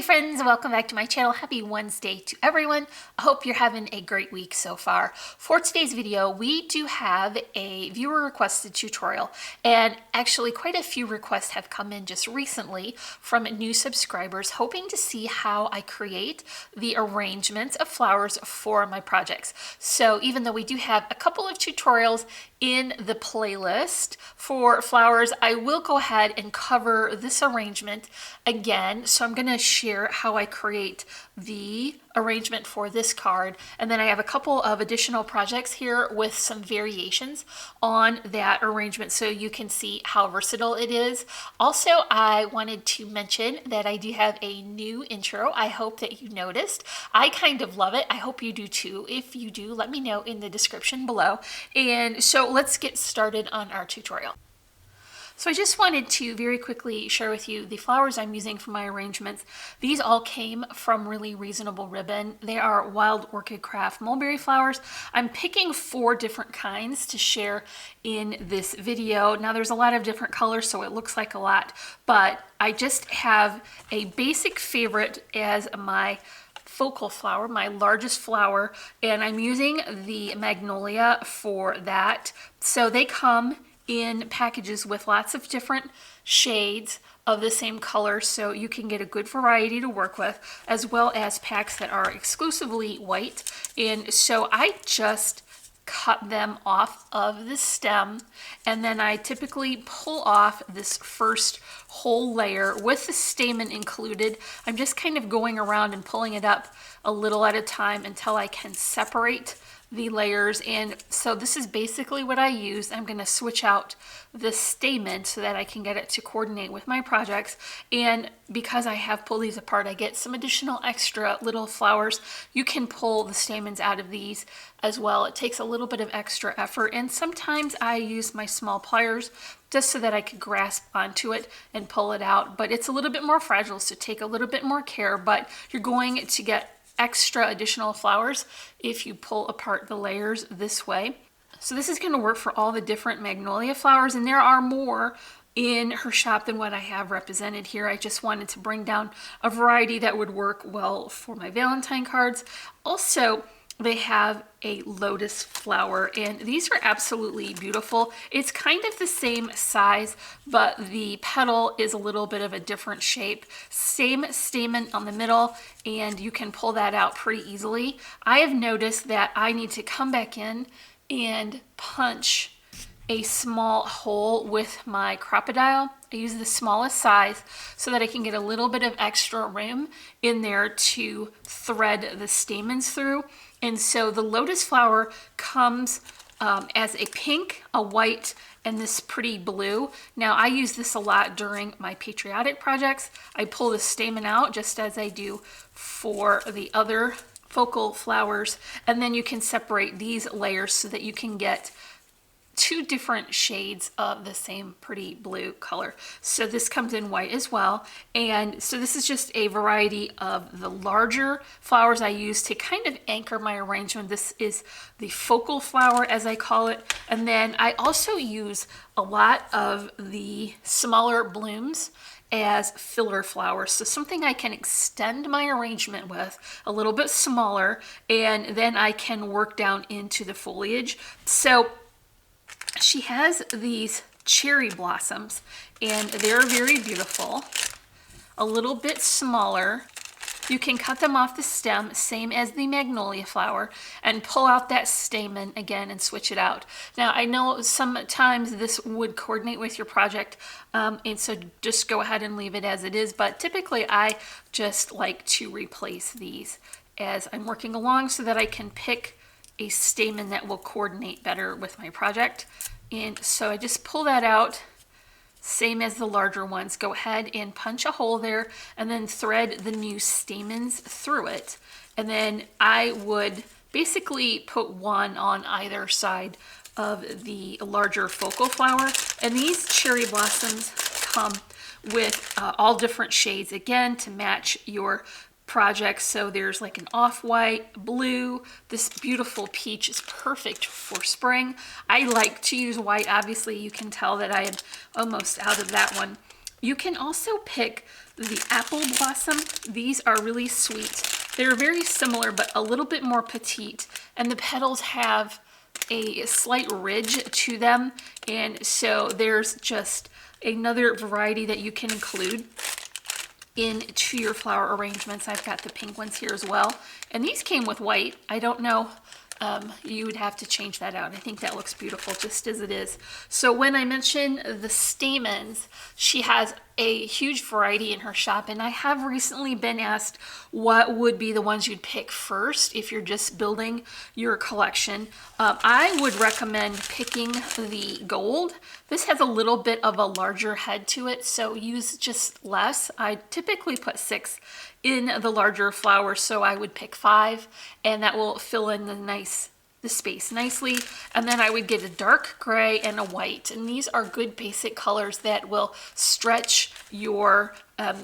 friends, welcome back to my channel. Happy Wednesday to everyone. I hope you're having a great week so far. For today's video, we do have a viewer requested tutorial, and actually quite a few requests have come in just recently from new subscribers hoping to see how I create the arrangements of flowers for my projects. So even though we do have a couple of tutorials in the playlist for flowers, I will go ahead and cover this arrangement again. So I'm going to share how I create the arrangement for this card, and then I have a couple of additional projects here with some variations on that arrangement so you can see how versatile it is. Also, I wanted to mention that I do have a new intro. I hope that you noticed. I kind of love it. I hope you do too. If you do, let me know in the description below. And so let's get started on our tutorial. So I just wanted to very quickly share with you the flowers I'm using for my arrangements. These all came from Really Reasonable Ribbon. They are Wild Orchid Craft mulberry flowers. I'm picking 4 different kinds to share in this video. Now there's a lot of different colors, so it looks like a lot, but I just have a basic favorite as my focal flower, my largest flower, and I'm using the Magnolia for that. So they come in packages with lots of different shades of the same color, so you can get a good variety to work with, as well as packs that are exclusively white. And so I just cut them off of the stem, and then I typically pull off this first whole layer with the stamen included. I'm just kind of going around and pulling it up a little at a time until I can separate the layers. And so this is basically what I use. I'm going to switch out the stamen so that I can get it to coordinate with my projects. And because I have pulled these apart, I get some additional extra little flowers. You can pull the stamens out of these as well. It takes a little bit of extra effort, and sometimes I use my small pliers just so that I could grasp onto it and pull it out. But it's a little bit more fragile, so take a little bit more care, but you're going to get extra additional flowers if you pull apart the layers this way. So this is going to work for all the different Magnolia flowers, and there are more in her shop than what I have represented here. I just wanted to bring down a variety that would work well for my Valentine cards. Also, they have a lotus flower, and these are absolutely beautiful. It's kind of the same size, but the petal is a little bit of a different shape. Same stamen on the middle, and you can pull that out pretty easily. I have noticed that I need to come back in and punch a small hole with my crocodile. I use the smallest size so that I can get a little bit of extra room in there to thread the stamens through. And so the lotus flower comes as a pink, a white, and this pretty blue. Now I use this a lot during my patriotic projects. I pull the stamen out just as I do for the other focal flowers, and then you can separate these layers so that you can get 2 different shades of the same pretty blue color. So this comes in white as well. And so this is just a variety of the larger flowers I use to kind of anchor my arrangement. This is the focal flower, as I call it. And then I also use a lot of the smaller blooms as filler flowers. So something I can extend my arrangement with, a little bit smaller, and then I can work down into the foliage. So she has these cherry blossoms, and they're very beautiful, a little bit smaller. You can cut them off the stem, same as the Magnolia flower, and pull out that stamen again and switch it out. Now, I know sometimes this would coordinate with your project, and so just go ahead and leave it as it is, but typically I just like to replace these as I'm working along so that I can pick a stamen that will coordinate better with my project. And so I just pull that out, same as the larger ones. Go ahead and punch a hole there and then thread the new stamens through it. And then I would basically put one on either side of the larger focal flower. And these cherry blossoms come with all different shades, again, to match your projects. So there's like an off-white, blue, this beautiful peach is perfect for spring. I like to use white. Obviously you can tell that I am almost out of that one. You can also pick the apple blossom. These are really sweet. They're very similar, but a little bit more petite, and the petals have a slight ridge to them, and so there's just another variety that you can include into your flower arrangements. I've got the pink ones here as well, and these came with white. I don't know, you would have to change that out. I think that looks beautiful just as it is. So when I mention the Stamens, she has a huge variety in her shop, and I have recently been asked what would be the ones you'd pick first if you're just building your collection. I would recommend picking the gold. This has a little bit of a larger head to it, so use just less. I typically put 6 in the larger flowers, so I would pick 5, and that will fill in the space nicely. And then I would get a dark gray and a white, and these are good basic colors that will stretch your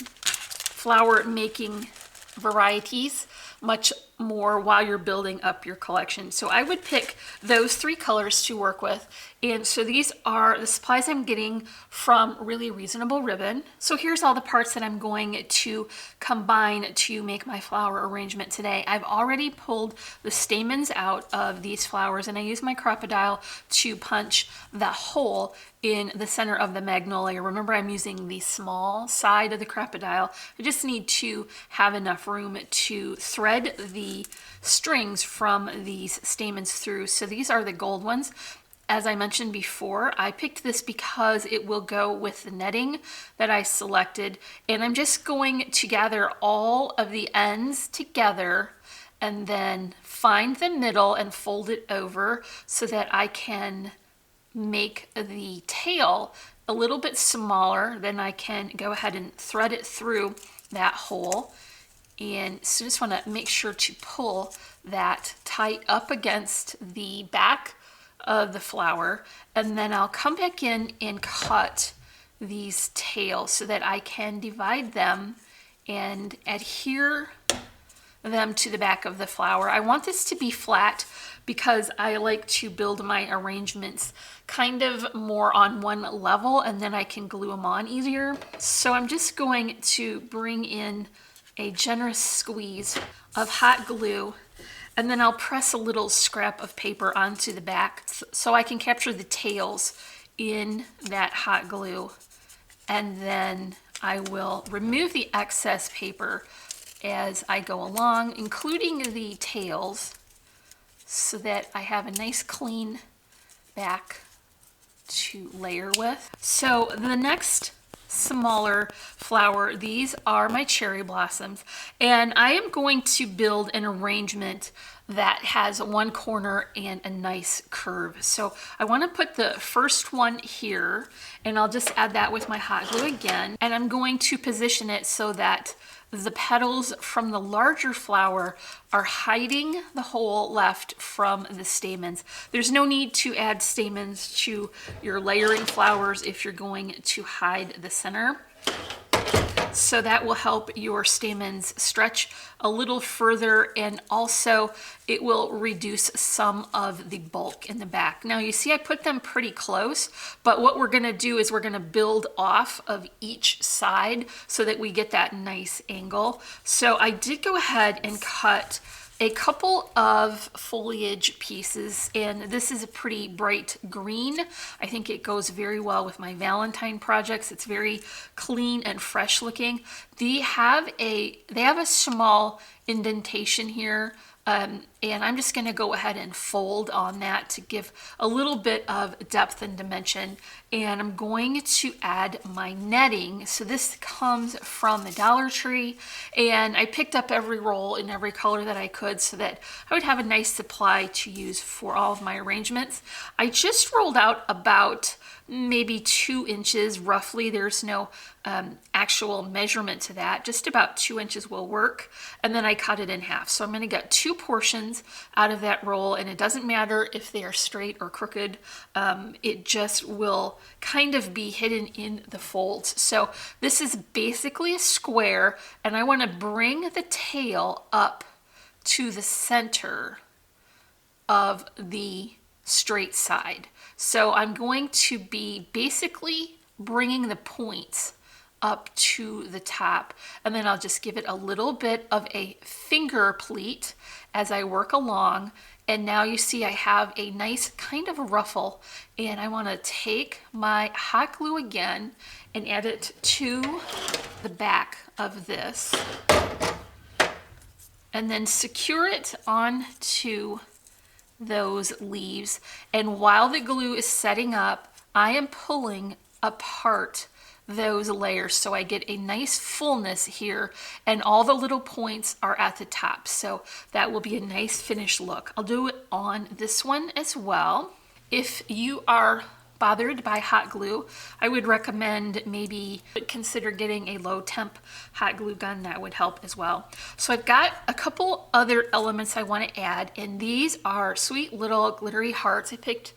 flower making varieties much more while you're building up your collection. So I would pick those 3 colors to work with. And so these are the supplies I'm getting from Really Reasonable Ribbon. So here's all the parts that I'm going to combine to make my flower arrangement today. I've already pulled the stamens out of these flowers, and I use my crocodile to punch the hole in the center of the magnolia. Remember, I'm using the small side of the crocodile. I just need to have enough room to thread the strings from these stamens through. So these are the gold ones. As I mentioned before, I picked this because it will go with the netting that I selected, and I'm just going to gather all of the ends together and then find the middle and fold it over so that I can make the tail a little bit smaller. Then I can go ahead and thread it through that hole. And so just want to make sure to pull that tight up against the back of the flower, and then I'll come back in and cut these tails so that I can divide them and adhere them to the back of the flower. I want this to be flat because I like to build my arrangements kind of more on one level, and then I can glue them on easier. So I'm just going to bring in a generous squeeze of hot glue, and then I'll press a little scrap of paper onto the back so I can capture the tails in that hot glue. And then I will remove the excess paper as I go along, including the tails, so that I have a nice clean back to layer with. So the next smaller flower, these are my cherry blossoms, and I am going to build an arrangement that has one corner and a nice curve. So I want to put the first one here, and I'll just add that with my hot glue again, and I'm going to position it so that the petals from the larger flower are hiding the hole left from the stamens. There's no need to add stamens to your layering flowers if you're going to hide the center. So that will help your stamens stretch a little further, and also it will reduce some of the bulk in the back. Now you see I put them pretty close, but what we're gonna do is we're gonna build off of each side so that we get that nice angle. So I did go ahead and cut a couple of foliage pieces, and this is a pretty bright green. I think it goes very well with my Valentine projects. It's very clean and fresh looking. They have a small indentation here, and I'm just going to go ahead and fold on that to give a little bit of depth and dimension. And I'm going to add my netting. So this comes from the Dollar Tree, and I picked up every roll in every color that I could so that I would have a nice supply to use for all of my arrangements. I just rolled out about maybe 2 inches roughly. There's no actual measurement to that. Just about 2 inches will work, and then I cut it in half. So I'm going to get 2 portions out of that roll, and it doesn't matter if they are straight or crooked. It just will kind of be hidden in the folds. So this is basically a square, and I want to bring the tail up to the center of the straight side. So I'm going to be basically bringing the points up to the top, and then I'll just give it a little bit of a finger pleat as I work along. And now you see I have a nice kind of ruffle, and I want to take my hot glue again and add it to the back of this, and then secure it onto those leaves. And while the glue is setting up, I am pulling apart those layers so I get a nice fullness here, and all the little points are at the top, so that will be a nice finished look. I'll do it on this one as well. If you are bothered by hot glue, I would recommend maybe consider getting a low temp hot glue gun. That would help as well. So I've got a couple other elements I want to add, and these are sweet little glittery hearts. I picked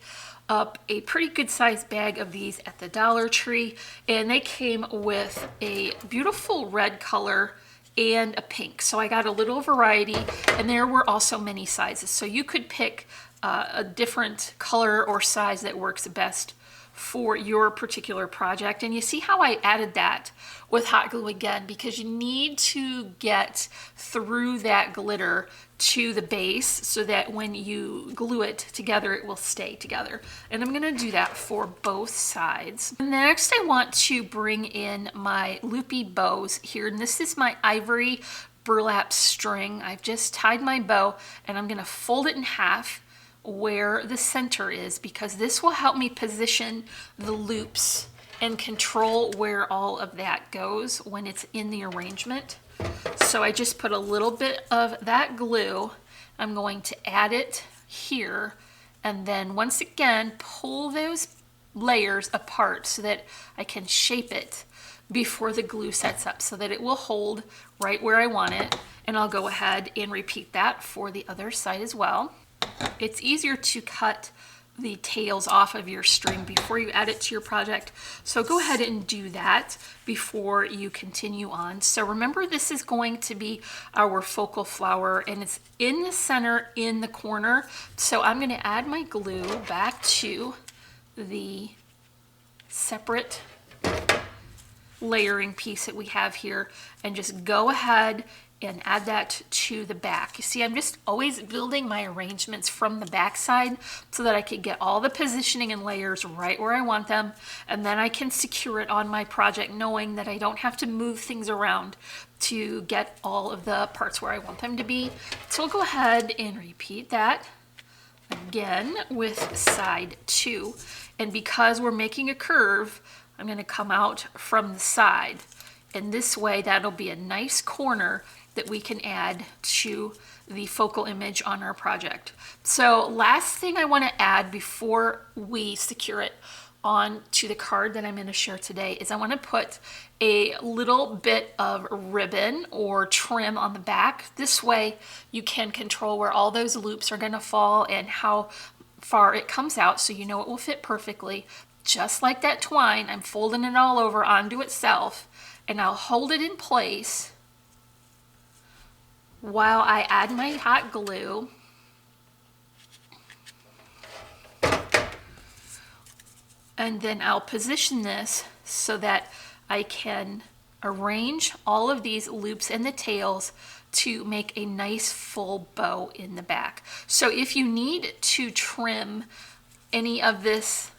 up a pretty good sized bag of these at the Dollar Tree, and they came with a beautiful red color and a pink. So I got a little variety, and there were also many sizes. So you could pick a different color or size that works best for your particular project. And you see how I added that with hot glue again, because you need to get through that glitter to the base so that when you glue it together, it will stay together. And I'm gonna do that for both sides. And next I want to bring in my loopy bows here. And this is my Ivory burlap string. I've just tied my bow, and I'm gonna fold it in half where the center is, because this will help me position the loops and control where all of that goes when it's in the arrangement. So I just put a little bit of that glue. I'm going to add it here, and then once again pull those layers apart so that I can shape it before the glue sets up so that it will hold right where I want it. And I'll go ahead and repeat that for the other side as well. It's easier to cut the tails off of your string before you add it to your project, so go ahead and do that before you continue on. So remember, this is going to be our focal flower, and it's in the center in the corner. So I'm going to add my glue back to the separate layering piece that we have here, and just go ahead and add that to the back. You see, I'm just always building my arrangements from the back side so that I can get all the positioning and layers right where I want them, and then I can secure it on my project knowing that I don't have to move things around to get all of the parts where I want them to be. So we'll go ahead and repeat that again with side 2. And because we're making a curve, I'm going to come out from the side, and this way that'll be a nice corner that we can add to the focal image on our project. So last thing I want to add before we secure it on to the card that I'm going to share today is I want to put a little bit of ribbon or trim on the back. This way you can control where all those loops are going to fall and how far it comes out, so you know it will fit perfectly. Just like that twine, I'm folding it all over onto itself, and I'll hold it in place while I add my hot glue. And then I'll position this so that I can arrange all of these loops and the tails to make a nice full bow in the back. So if you need to trim any of this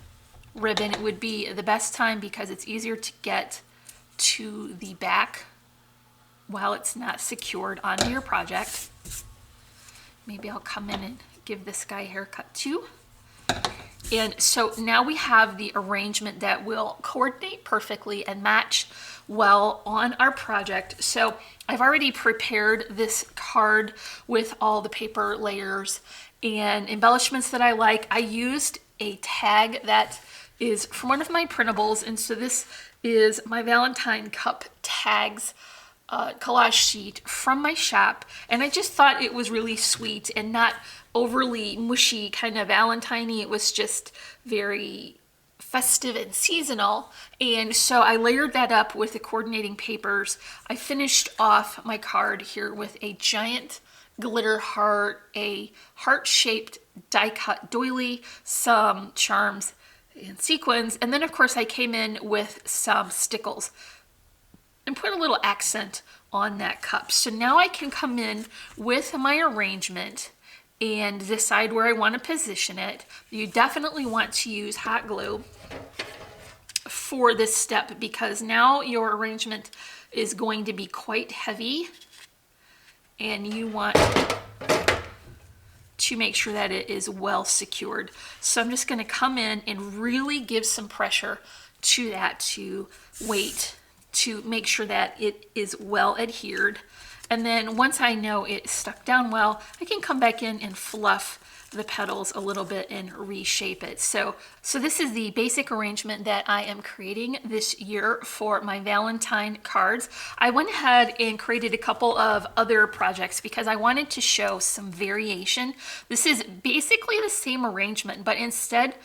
ribbon, it would be the best time because it's easier to get to the back while it's not secured onto your project. Maybe I'll come in and give this guy a haircut too. And so now we have the arrangement that will coordinate perfectly and match well on our project. So I've already prepared this card with all the paper layers and embellishments that I like. I used a tag that is from one of my printables, and so this is my Valentine cup tags collage sheet from my shop, and I just thought it was really sweet and not overly mushy kind of Valentine-y. It was just very festive and seasonal, and so I layered that up with the coordinating papers. I finished off my card here with a giant glitter heart, a heart-shaped die-cut doily, some charms and sequins, and then of course I came in with some stickles. and put a little accent on that cup. So now I can come in with my arrangement and decide where I want to position it. You definitely want to use hot glue for this step because now your arrangement is going to be quite heavy and you want to make sure that it is well secured. So I'm just going to come in and really give some pressure to that to wait to make sure that it is well adhered. And then once I know it's stuck down well, I can come back in and fluff the petals a little bit and reshape it. So this is the basic arrangement that I am creating this year for my Valentine cards. I went ahead and created a couple of other projects because I wanted to show some variation. This is basically the same arrangement, but instead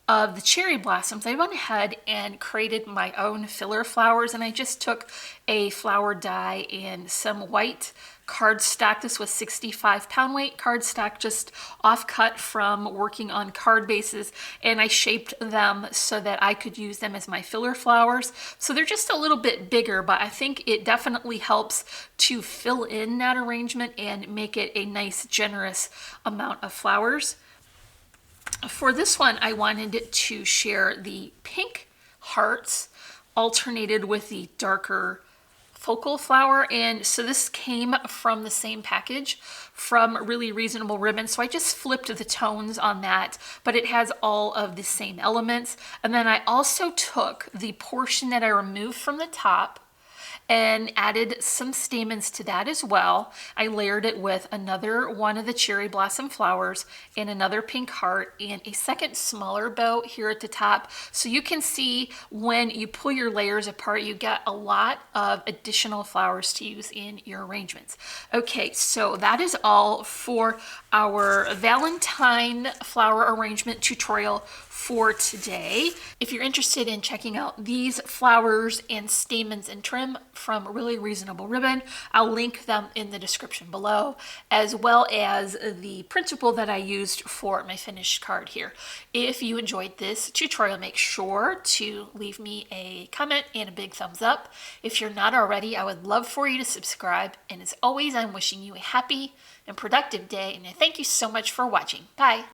of the cherry blossoms, I went ahead and created my own filler flowers, and I just took a flower die and some white cardstock. This was 65-pound weight cardstock, just offcut from working on card bases, and I shaped them so that I could use them as my filler flowers. So they're just a little bit bigger, but I think it definitely helps to fill in that arrangement and make it a nice, generous amount of flowers. For this one, I wanted to share the pink hearts alternated with the darker focal flower, and so this came from the same package from Really Reasonable Ribbon. So I just flipped the tones on that, but it has all of the same elements. And then I also took the portion that I removed from the top and added some stamens to that as well. I layered it with another one of the cherry blossom flowers and another pink heart and a second smaller bow here at the top. So you can see when you pull your layers apart, you get a lot of additional flowers to use in your arrangements. Okay, so that is all for our Valentine flower arrangement tutorial for today. If you're interested in checking out these flowers and stamens and trim from Really Reasonable Ribbon, I'll link them in the description below, as well as the printable that I used for my finished card here. If you enjoyed this tutorial, make sure to leave me a comment and a big thumbs up. If you're not already, I would love for you to subscribe. And as always, I'm wishing you a happy and productive day, and I thank you so much for watching. Bye.